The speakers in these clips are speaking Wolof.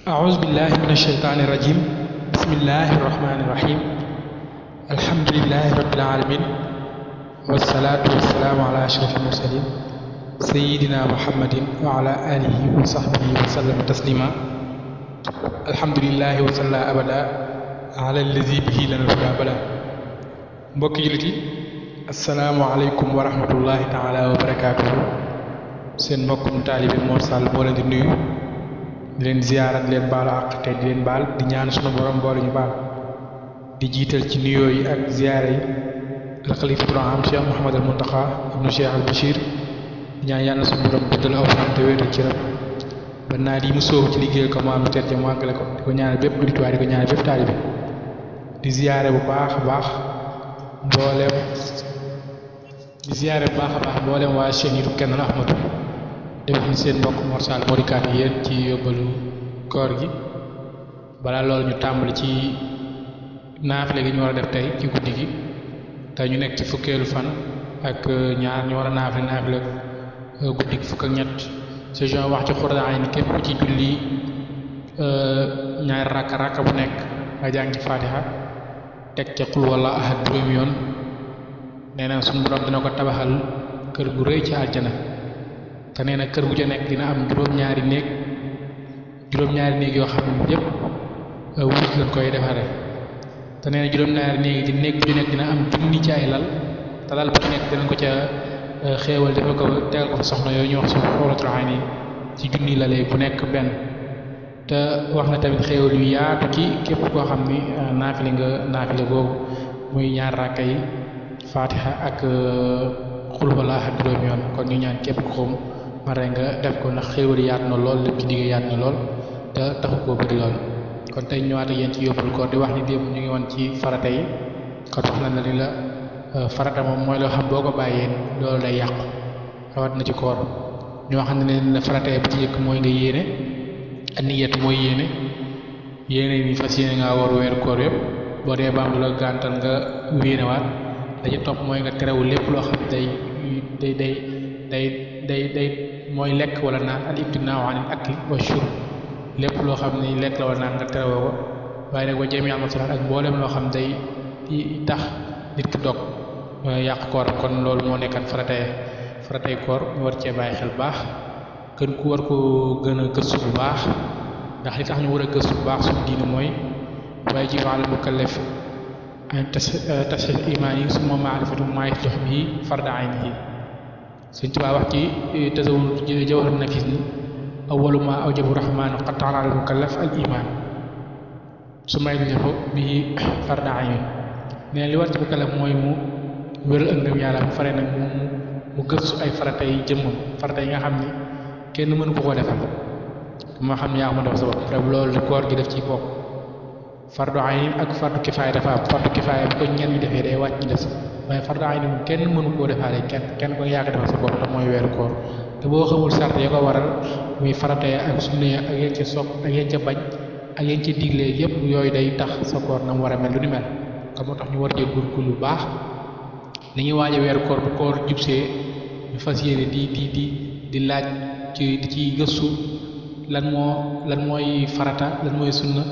أعوذ بالله من الشيطان الرجيم بسم الله الرحمن الرحيم الحمد لله رب العالمين والصلاة والسلام على أشرف المرسلين سيدنا محمد وعلى آله وصحبه وسلم تسليما الحمد لله وصلى أبدا على الذي به لنا الهدى بلا mbokki jullit yi asalaamaaleykum wa rahmatullahi taala wa barakaatuhu seen mbokkum taalibe Mor Sall moo leen di nuyu di leen ziyaara di leen baalu àq te di leen baal di ñaan sunu borom boole ñu baal di jiital ci nuyoo yi ak ziyaara yi alxalifatul aam Cheikh Mouhamadul Muntaxa ibnu Cheikh al Bachir di ñaan yàlla sunu borom guddal aw fanam te wéetal ci rek ba naa di mu sóobu ci liggéeyal ko mu am te mu àggale ko di ko ñaanal bépp jullit waaye di ko ñaanal bépp taalibe di ziyaare bu baax a baax mboolem waa chaîne YouTube Kenn Ahmadu def ni seen mbokk Mor Sall moo dikkaat yéen ci yóbbalu koor gi balaa loolu ñu tàmbali ci naafile gi ñu war a def tey ci guddi gi tey ñu nekk ci fukkeelu fan ak ñaar ñu war a naafile guddi gi fukk ak ñett session wax ci xuraan ni képp ku ci julli ñaari rakka bu nekk nga jàng ci Fatiha teg ca xul wala ahad juróomi yoon nee na suñu borom dina ko tabaxal kër gu rëy ci àjjana te nee na kër gu ca nekk dina am juróom-ñaari néeg yoo xam ne yépp wurus lañ koy defare te nee na juróom-ñaari néeg di néeg bu ci nekk dina am junni ci ay lal te lal bu ci nekk dinañ ko ca xéewal defal ko tegal ko fa soxna yooyu ñu wax su xoolatul ay nii ci junni lalee bu nekk benn te wax na tamit xéewal yu yaatu ci képp koo xam ni naafile boobu muy ñaar rakka yi Fatiha ak xul wala ahad juróomi yoon kon ñu ñaan képp ko mare nga def ko ndax xéewal yaatu na lool lépp ci digg yaatu na lool te taxu koo bëri lool kon tey ñëwaat ak yéen ci yóbbal koor di wax ni démb ñu ngi woon ci farata yi kon wax na la ni la farata moom mooy loo xam boo ko bàyyee loolu day yàqu rawat na ci koor ñu wax ne farata yi bu ci njëkk mooy nga yéene niyat mooy yéene ni fas yéene ngaa war weeru koor yëpp boo dee baam du la gàntal nga yéenewaat dañu topp mooy nga terewu lépp loo xam day mooy lekk wala naan al imtinaaw anil akli wa shurb lépp loo xam ne lekk la wala naan nga terewoo ko waaye nag wa jami al masalaat ak mboolem loo xam day tax nit ki dog yàq koor kon loolu moo nekkat faratay koor ñu war cee bàyyi xel baax gën ku war ko gën a gëstu bu baax ndax li tax ñu war a gëstu bu baax suñu diine mooy waajibu alal mukallaf an tasxiix imaan yi summa maarifatu maa yuslihu bihi farda aynihi Sëñ Tuubaa wax ci tasawur jawhar nafis ni awwalu maa awjabu rahmaanu qat'an alal mukallaf al imaan summa yuslihu bihi farda aynihi nee li war ci mukallaf mooy mu wéral ak ngëm yàlla mu fare nag mu gëstu ay farata yi jëmmam farata yi nga xam ni kenn mënu ko defal moo xam ne yaa ko def sa bopp te loolu koor gi def ci bokk fardu ayn ak fardu kifaaya dafa am fardu kifaaya bu ko ñenn ñi defee day wàcc ñu des waaye fardu ayn moom kenn mënu koo defaale kenn ko yaa ko defal sa bopp te mooy weeru koor te boo xamul sart ya ko waral muy farata ya ak sunna ya ak yéen ca sopp ak yéen ca bañ ak yéen ca digle yépp yooyu day tax sa koor na mu war a mel lu ni mel kon moo tax ñu war cee góorgóorlu bu baax ni ñuy waaje weeru koor bu koor jubsee ñu fas yéene di laaj ci gëstu lan mooy farata lan mooy sunna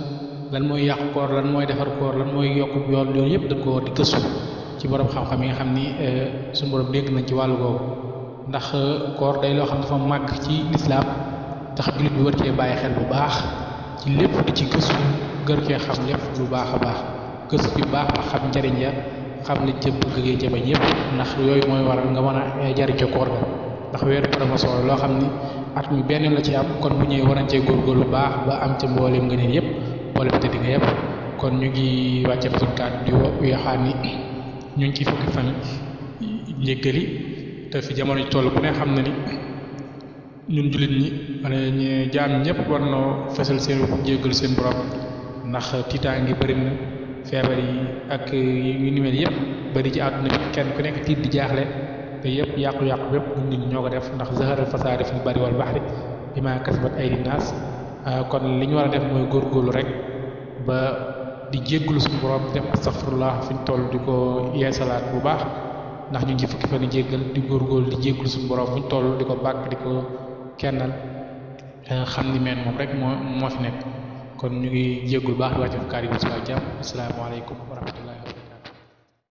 lan mooy yàqu koor lan mooy defar koor lan mooy yokku yoon loolu yëpp dañ ko war di gëstu ci borom xam-xam yi nga xam ni suñu borom dégg nañ ci wàllu googu ndax koor day loo xam dafa màgg ci lislaam tax jullit bi war cee bàyyi xel bu baax ci lépp di ci gëstu gër cee xam lépp lu baax a baax gëstu bi baax a xam njariñ ya xam liñ ca bëgg gee ca bañ yëpp ndax yooyu mooy waral nga mën a jariñ ca koor ga ndax weeru promotion loo xam ni at mi benn la ci am kon bu ñëwee war nañ cee góorgóorlu bu baax ba am ca mbooleem ngëneel yëpp mboolem tëdd nga yëpp kon ñu ngi wàcce fa suñu kàddu di waxaat ni ñu ngi ci fukki fan njëggali te fi jamono ji toll bu ne xam na ni ñun jullit ñi wala ñu jaam ñëpp war noo fesal seen jéggalu seen borom ndax tiitaa ngi bëri na feebar yi ak yu ni mel yëpp bëri ci àdduna bi kenn ku nekk tiit di jaaxle te yëpp yàqu-yàqu yëpp nit ñi ñoo ko def ndax zaharal fasaadi fil barri wal bahri bimaa kasabat aydi naas kon li ñu war a def mooy góorgóorlu rek ba di jéggalu suñu borom def astaghfirullah fi ñu toll di ko yeesalaat bu baax ndax ñu ngi ci fukki fan yi jéggal di góorgóorlu di jéggalu suñu borom fu ñu toll di ko bàkk di ko kennal xam ni meen moom rek moo fi nekk kon ñu ngi jéggul baax di wàcc kàddu yi bu subaa jàmm asalaamaaleykum wa rahmatullahi wa barakatuh